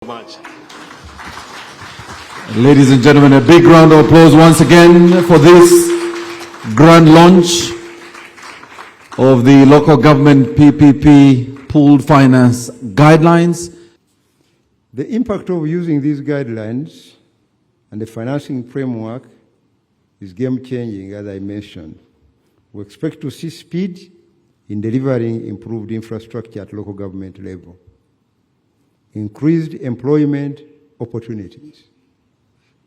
Much. Ladies and gentlemen, a big round of applause once again for this grand launch of the local government PPP pooled finance guidelines. The impact of using these guidelines and the financing framework is game-changing, as I mentioned. We expect to see speed in delivering improved infrastructure at local government level, increased employment opportunities.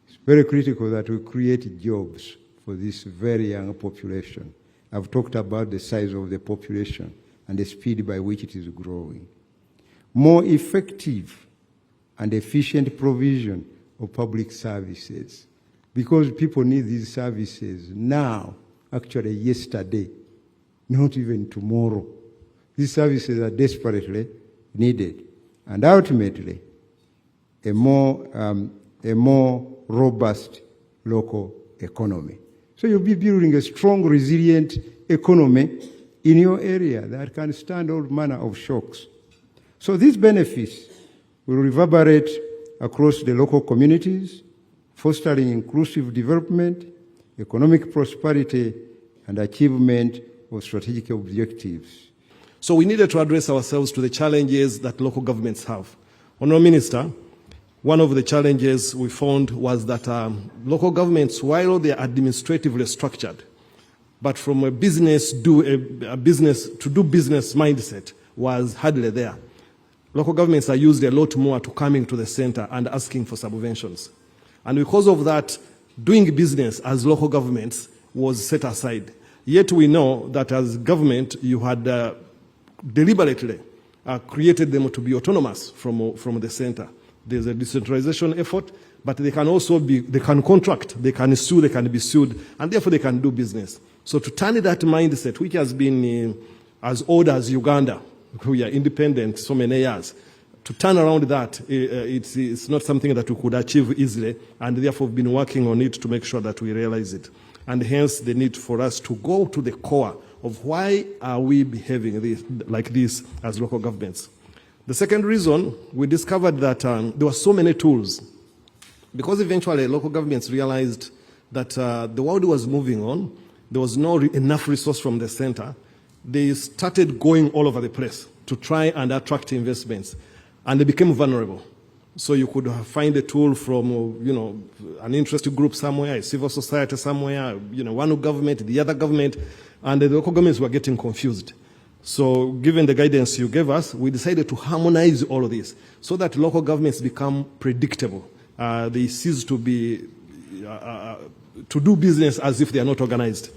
It's very critical that we create jobs for this very young population. I've talked about the size of the population and the speed by which it is growing. More effective and efficient provision of public services, because people need these services now, actually yesterday, not even tomorrow. These services are desperately needed. And ultimately, a more robust local economy. So you'll be building a strong, resilient economy in your area that can stand all manner of shocks. So these benefits will reverberate across the local communities, fostering inclusive development, economic prosperity, and achievement of strategic objectives. So we needed to address ourselves to the challenges that local governments have. Honourable Minister, one of the challenges we found was that local governments, while they are administratively structured, but from a business to do business mindset was hardly there. Local governments are used a lot more to coming to the center and asking for subventions. And because of that, doing business as local governments was set aside. Yet we know that as government, you had deliberately created them to be autonomous from the center. There's a decentralization effort, but they can also they can contract, they can sue, they can be sued, and therefore they can do business. So to turn that mindset, which has been as old as Uganda, we are independent so many years, to turn around that, it's not something that we could achieve easily, and therefore we've been working on it to make sure that we realize it. And hence the need for us to go to the core of why are we behaving like this as local governments. The second reason, we discovered that there were so many tools. Because eventually local governments realized that the world was moving on, there was not enough resource from the center, they started going all over the place to try and attract investments, and they became vulnerable. So you could find a tool from, an interest group somewhere, a civil society somewhere, one government, the other government, and the local governments were getting confused. So given the guidance you gave us, we decided to harmonize all of this so that local governments become predictable. They cease to be, to do business as if they are not organized.